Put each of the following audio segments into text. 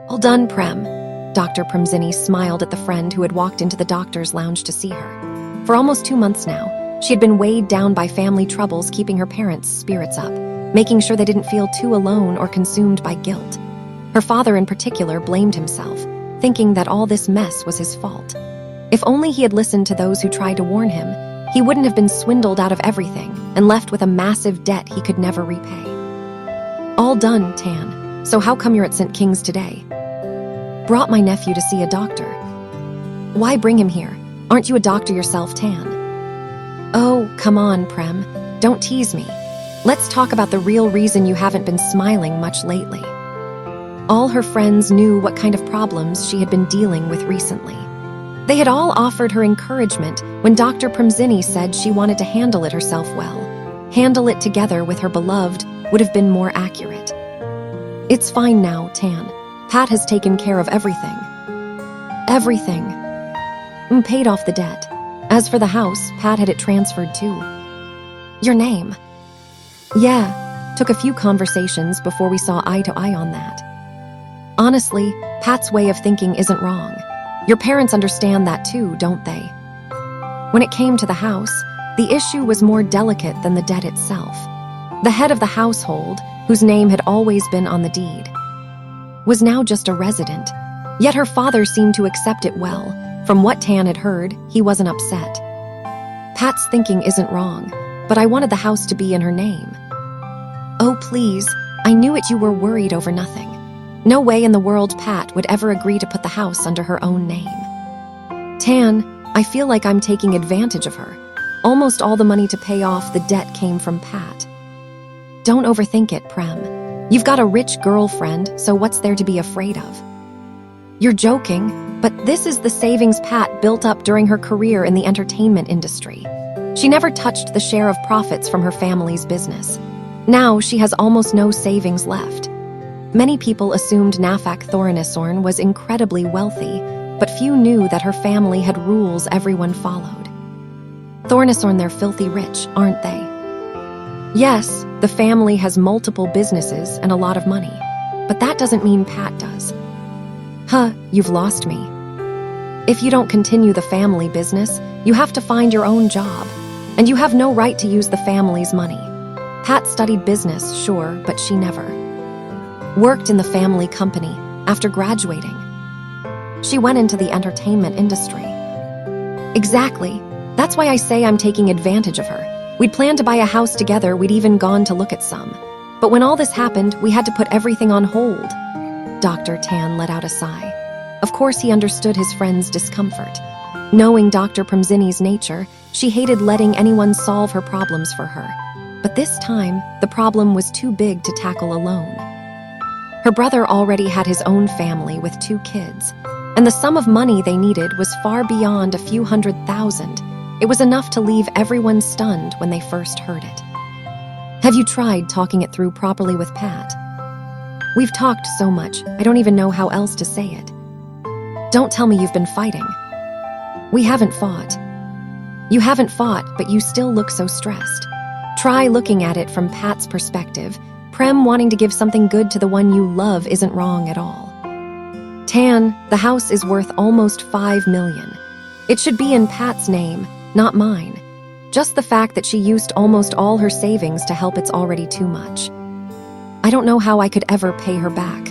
All done, Prem. Dr. Premzini smiled at the friend who had walked into the doctor's lounge to see her. For almost 2 months now, she had been weighed down by family troubles, keeping her parents' spirits up, making sure they didn't feel too alone or consumed by guilt. Her father in particular blamed himself, thinking that all this mess was his fault. If only he had listened to those who tried to warn him, he wouldn't have been swindled out of everything and left with a massive debt he could never repay. All done, Tan. So how come you're at St. King's today? Brought my nephew to see a doctor. Why bring him here? Aren't you a doctor yourself, Tan? Oh, come on, Prem. Don't tease me. Let's talk about the real reason you haven't been smiling much lately. All her friends knew what kind of problems she had been dealing with recently. They had all offered her encouragement when Dr. Premzini said she wanted to handle it herself well. Handle it together with her beloved would have been more accurate. It's fine now, Tan. Pat has taken care of everything. Everything. Paid off the debt. As for the house, Pat had it transferred too. Your name? Yeah, took a few conversations before we saw eye to eye on that. Honestly, Pat's way of thinking isn't wrong. Your parents understand that too, don't they? When it came to the house, the issue was more delicate than the debt itself. The head of the household, whose name had always been on the deed, was now just a resident. Yet her father seemed to accept it well. From what Tan had heard, he wasn't upset. Pat's thinking isn't wrong, but I wanted the house to be in her name. Oh, please, I knew it. You were worried over nothing. No way in the world Pat would ever agree to put the house under her own name. Tan, I feel like I'm taking advantage of her. Almost all the money to pay off the debt came from Pat. Don't overthink it, Prem. You've got a rich girlfriend, so what's there to be afraid of? You're joking, but this is the savings Pat built up during her career in the entertainment industry. She never touched the share of profits from her family's business. Now she has almost no savings left. Many people assumed Nafak Thorinisorn was incredibly wealthy, but few knew that her family had rules everyone followed. Thorinisorn, they're filthy rich, aren't they? Yes, the family has multiple businesses and a lot of money, but that doesn't mean Pat does. You've lost me. If you don't continue the family business, you have to find your own job, and you have no right to use the family's money. Pat studied business, sure, but she never worked in the family company after graduating. She went into the entertainment industry. Exactly. That's why I say I'm taking advantage of her. We'd planned to buy a house together, we'd even gone to look at some. But when all this happened, we had to put everything on hold. Dr. Tan let out a sigh. Of course he understood his friend's discomfort. Knowing Dr. Premzini's nature, she hated letting anyone solve her problems for her. But this time, the problem was too big to tackle alone. Her brother already had his own family with 2 kids, and the sum of money they needed was far beyond a few $100,000. It was enough to leave everyone stunned when they first heard it. Have you tried talking it through properly with Pat? We've talked so much, I don't even know how else to say it. Don't tell me you've been fighting. We haven't fought. You haven't fought, but you still look so stressed. Try looking at it from Pat's perspective. Prem wanting to give something good to the one you love isn't wrong at all. Tan, the house is worth almost $5 million. It should be in Pat's name, not mine. Just the fact that she used almost all her savings to help, it's already too much. I don't know how I could ever pay her back.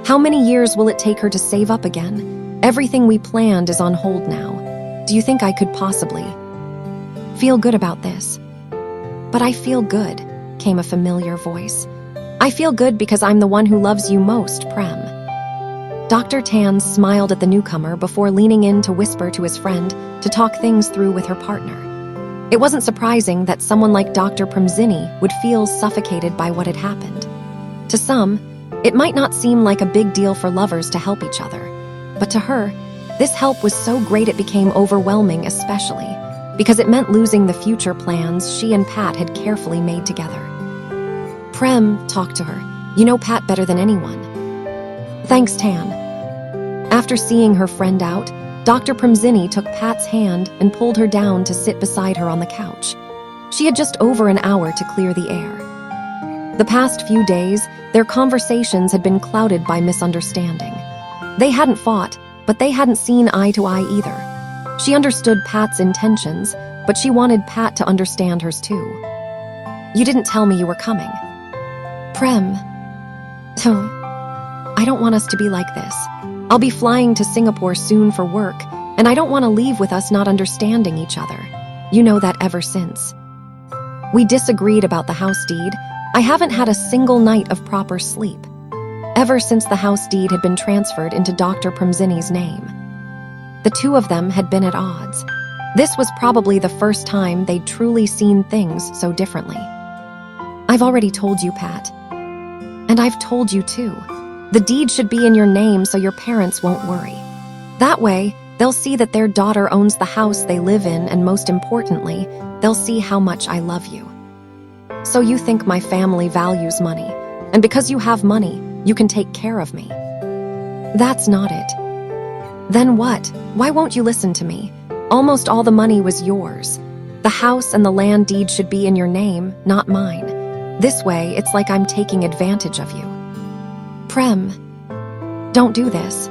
How many years will it take her to save up again? Everything we planned is on hold now. Do you think I could possibly feel good about this? But I feel good, came a familiar voice. I feel good because I'm the one who loves you most, Prem. Dr. Tan smiled at the newcomer before leaning in to whisper to his friend to talk things through with her partner. It wasn't surprising that someone like Dr. Premzini would feel suffocated by what had happened. To some, it might not seem like a big deal for lovers to help each other, but to her, this help was so great it became overwhelming, especially because it meant losing the future plans she and Pat had carefully made together. Prem, talk to her. You know Pat better than anyone. Thanks, Tan. After seeing her friend out, Dr. Premzini took Pat's hand and pulled her down to sit beside her on the couch. She had just over an hour to clear the air. The past few days, their conversations had been clouded by misunderstanding. They hadn't fought, but they hadn't seen eye to eye either. She understood Pat's intentions, but she wanted Pat to understand hers too. "You didn't tell me you were coming." "Prem, I don't want us to be like this. I'll be flying to Singapore soon for work, and I don't want to leave with us not understanding each other. You know that ever since. We disagreed about the house deed. I haven't had a single night of proper sleep. Ever since the house deed had been transferred into Dr. Premzini's name. The two of them had been at odds. This was probably the first time they'd truly seen things so differently. I've already told you, Pat. And I've told you too. The deed should be in your name so your parents won't worry. That way, they'll see that their daughter owns the house they live in, and most importantly, they'll see how much I love you. So you think my family values money, and because you have money, you can take care of me. That's not it. Then what? Why won't you listen to me? Almost all the money was yours. The house and the land deed should be in your name, not mine. This way, it's like I'm taking advantage of you. Prem, don't do this.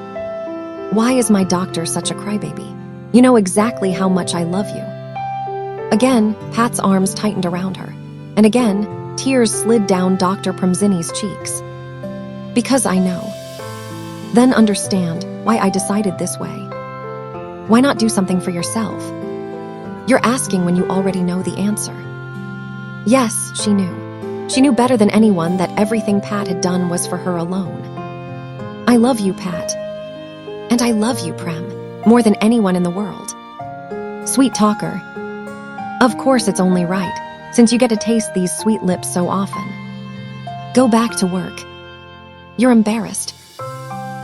Why is my doctor such a crybaby? You know exactly how much I love you. Again, Pat's arms tightened around her, and again, tears slid down Dr. Premzini's cheeks. Because I know. Then understand why I decided this way. Why not do something for yourself? You're asking when you already know the answer. Yes, she knew. She knew better than anyone that everything Pat had done was for her alone. I love you, Pat. And I love you, Prem, more than anyone in the world. Sweet talker. Of course it's only right, since you get to taste these sweet lips so often. Go back to work. You're embarrassed.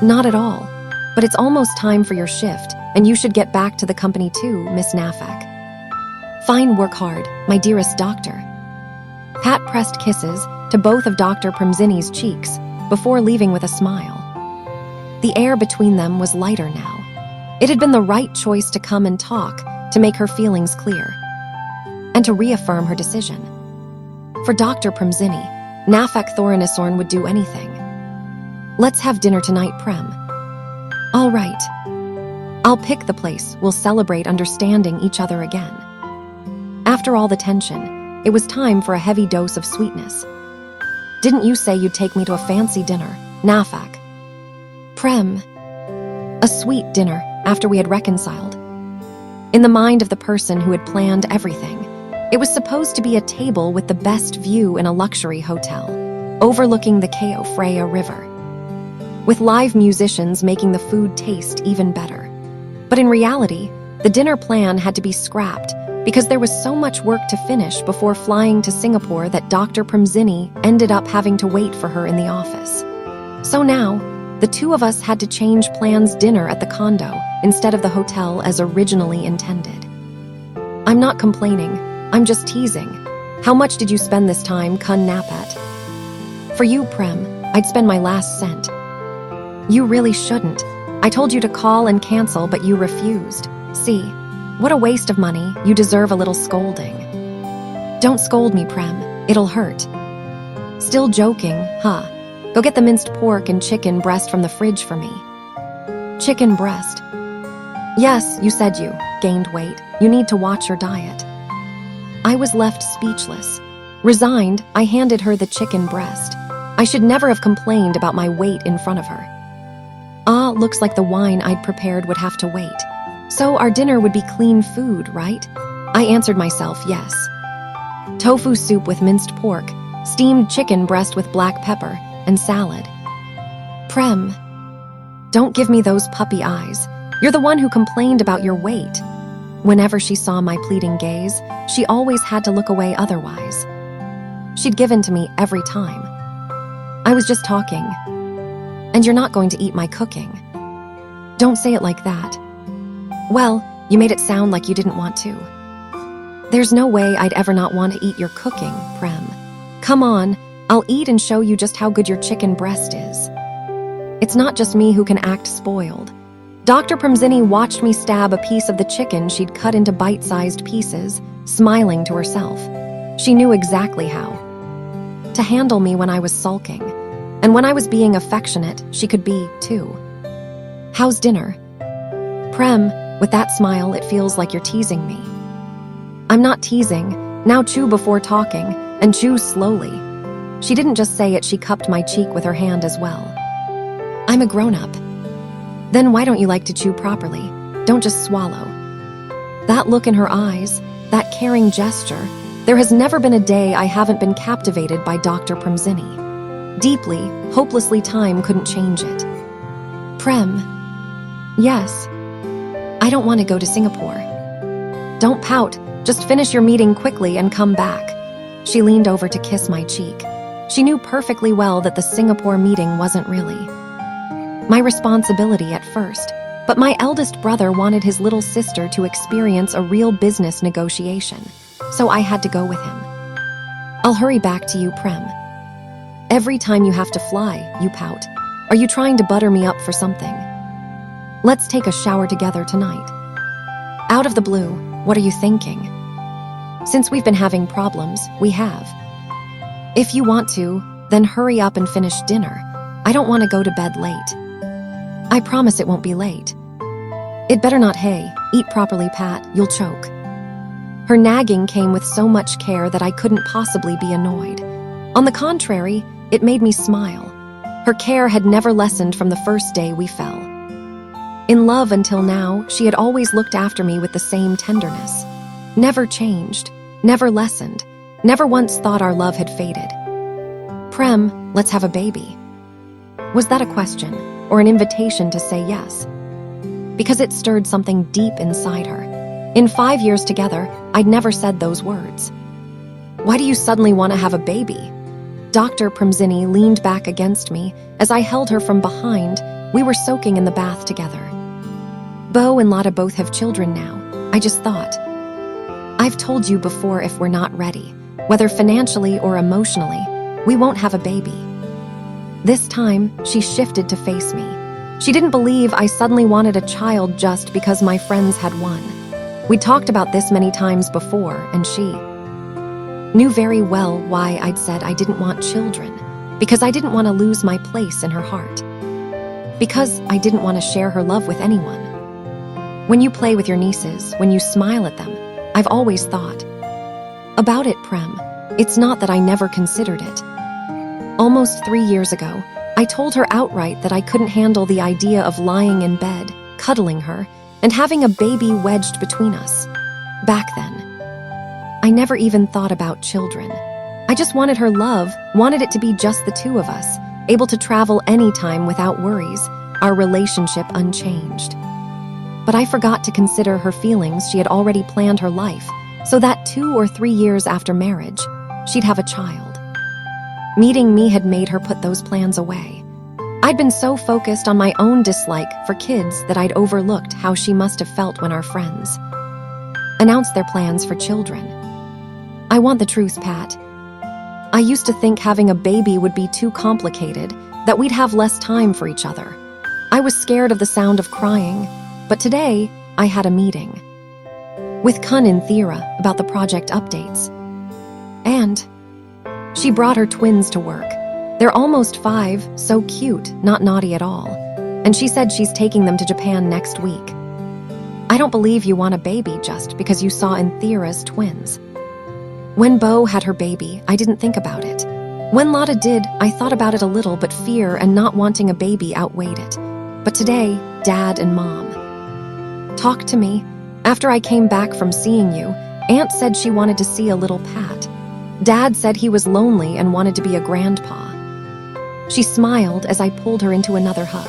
Not at all, but it's almost time for your shift, and you should get back to the company too, Miss Nafak. Fine, work hard, my dearest doctor. Pat pressed kisses to both of Dr. Premzini's cheeks before leaving with a smile. The air between them was lighter now. It had been the right choice to come and talk, to make her feelings clear, and to reaffirm her decision. For Dr. Premzini, Nafak Thoranisorn would do anything. Let's have dinner tonight, Prem. All right. I'll pick the place. We'll celebrate understanding each other again. After all the tension, it was time for a heavy dose of sweetness. Didn't you say you'd take me to a fancy dinner, Nafak? Prem. A sweet dinner after we had reconciled. In the mind of the person who had planned everything, it was supposed to be a table with the best view in a luxury hotel, overlooking the Cayo Freya River, with live musicians making the food taste even better. But in reality, the dinner plan had to be scrapped because there was so much work to finish before flying to Singapore that Dr. Premzini ended up having to wait for her in the office. So now, the two of us had to change plans dinner at the condo instead of the hotel as originally intended. I'm not complaining, I'm just teasing. How much did you spend this time, Kun Napat? For you, Prem, I'd spend my last cent. You really shouldn't. I told you to call and cancel, but you refused. See, what a waste of money. You deserve a little scolding. Don't scold me, Prem. It'll hurt. Still joking, huh? Go get the minced pork and chicken breast from the fridge for me. Chicken breast? Yes, you said you gained weight. You need to watch your diet. I was left speechless. Resigned, I handed her the chicken breast. I should never have complained about my weight in front of her. Looks like the wine I'd prepared would have to wait. So our dinner would be clean food, right? I answered myself yes. Tofu soup with minced pork, steamed chicken breast with black pepper, and salad. Prem, don't give me those puppy eyes. You're the one who complained about your weight. Whenever she saw my pleading gaze, she always had to look away otherwise. She'd given to me every time. I was just talking. And you're not going to eat my cooking. Don't say it like that. Well, you made it sound like you didn't want to. There's no way I'd ever not want to eat your cooking, Prem. Come on, I'll eat and show you just how good your chicken breast is. It's not just me who can act spoiled. Dr. Premzini watched me stab a piece of the chicken she'd cut into bite-sized pieces, smiling to herself. She knew exactly how to handle me when I was sulking. And when I was being affectionate, she could be, too. How's dinner? Prem, with that smile, it feels like you're teasing me. I'm not teasing. Now chew before talking, and chew slowly. She didn't just say it, she cupped my cheek with her hand as well. I'm a grown-up. Then why don't you like to chew properly? Don't just swallow. That look in her eyes, that caring gesture, there has never been a day I haven't been captivated by Dr. Premzini. Deeply, hopelessly, time couldn't change it. Prem. Yes. I don't want to go to Singapore. Don't pout, just finish your meeting quickly and come back. She leaned over to kiss my cheek. She knew perfectly well that the Singapore meeting wasn't really my responsibility at first, but my eldest brother wanted his little sister to experience a real business negotiation, so I had to go with him. I'll hurry back to you, Prem. Every time you have to fly, you pout. Are you trying to butter me up for something? Let's take a shower together tonight. Out of the blue, what are you thinking? Since we've been having problems, we have. If you want to, then hurry up and finish dinner. I don't want to go to bed late. I promise it won't be late. It better not. Hey, eat properly, Pat, you'll choke. Her nagging came with so much care that I couldn't possibly be annoyed. On the contrary, it made me smile. Her care had never lessened from the first day we fell in love until now. She had always looked after me with the same tenderness. Never changed, never lessened, never once thought our love had faded. Prem, let's have a baby. Was that a question, or an invitation to say yes? Because it stirred something deep inside her. In 5 years together, I'd never said those words. Why do you suddenly want to have a baby? Dr. Premzini leaned back against me as I held her from behind. We were soaking in the bath together. Bo and Lotta both have children now. I just thought. I've told you before, if we're not ready, whether financially or emotionally, we won't have a baby. This time, she shifted to face me. She didn't believe I suddenly wanted a child just because my friends had one. We'd talked about this many times before, and she knew very well why I'd said I didn't want children, because I didn't want to lose my place in her heart. Because I didn't want to share her love with anyone. When you play with your nieces, when you smile at them, I've always thought about it, Prem. It's not that I never considered it. Almost 3 years ago, I told her outright that I couldn't handle the idea of lying in bed, cuddling her, and having a baby wedged between us. Back then, I never even thought about children. I just wanted her love, wanted it to be just the two of us, able to travel anytime without worries, our relationship unchanged. But I forgot to consider her feelings. She had already planned her life, so that 2 or 3 years after marriage, she'd have a child. Meeting me had made her put those plans away. I'd been so focused on my own dislike for kids that I'd overlooked how she must have felt when our friends announced their plans for children. I want the truth, Pat. I used to think having a baby would be too complicated, that we'd have less time for each other. I was scared of the sound of crying, but today I had a meeting with Kun and Thera about the project updates. And she brought her twins to work. They're almost 5, so cute, not naughty at all. And she said she's taking them to Japan next week. I don't believe you want a baby just because you saw in Thera's twins. When Bo had her baby, I didn't think about it. When Lotta did, I thought about it a little, but fear and not wanting a baby outweighed it. But today, Dad and Mom talked to me. After I came back from seeing you, Aunt said she wanted to see a little Pat. Dad said he was lonely and wanted to be a grandpa. She smiled as I pulled her into another hug.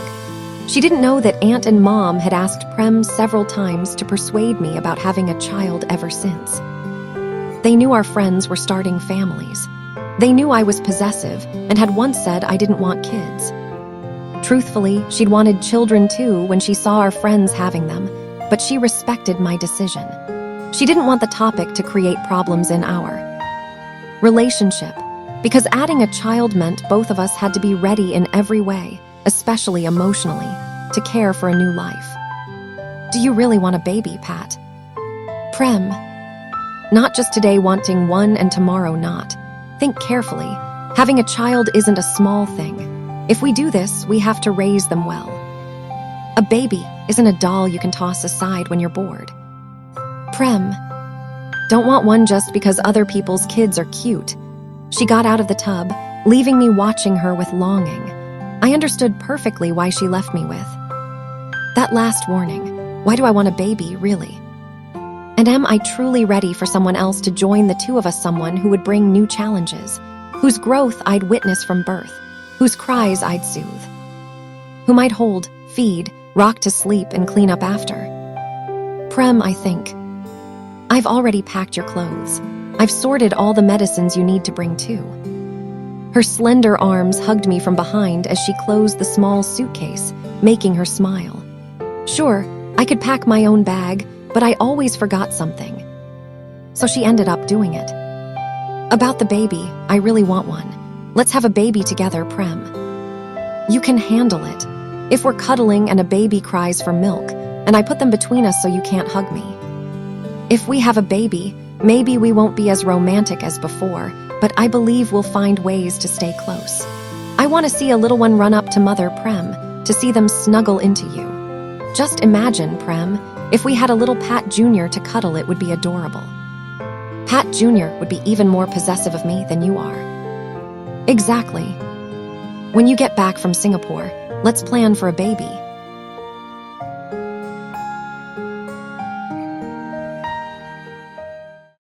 She didn't know that Aunt and Mom had asked Prem several times to persuade me about having a child ever since. They knew our friends were starting families. They knew I was possessive and had once said I didn't want kids. Truthfully, she'd wanted children too when she saw our friends having them, but she respected my decision. She didn't want the topic to create problems in our relationship, because adding a child meant both of us had to be ready in every way, especially emotionally, to care for a new life. Do you really want a baby, Pat? Prem. Not just today wanting one and tomorrow not. Think carefully. Having a child isn't a small thing. If we do this, we have to raise them well. A baby isn't a doll you can toss aside when you're bored. Prem, don't want one just because other people's kids are cute. She got out of the tub, leaving me watching her with longing. I understood perfectly why she left me with that last warning. Why do I want a baby, really? And am I truly ready for someone else to join the two of us, someone who would bring new challenges, whose growth I'd witness from birth, whose cries I'd soothe, whom I'd hold, feed, rock to sleep, and clean up after? Prem, I think. I've already packed your clothes. I've sorted all the medicines you need to bring too. Her slender arms hugged me from behind as she closed the small suitcase, making her smile. Sure, I could pack my own bag, but I always forgot something. So she ended up doing it. About the baby, I really want one. Let's have a baby together, Prem. You can handle it. If we're cuddling and a baby cries for milk, and I put them between us so you can't hug me. If we have a baby, maybe we won't be as romantic as before, but I believe we'll find ways to stay close. I want to see a little one run up to Mother, Prem, to see them snuggle into you. Just imagine, Prem, if we had a little Pat Jr. to cuddle, it would be adorable. Pat Jr. would be even more possessive of me than you are. Exactly. When you get back from Singapore, let's plan for a baby.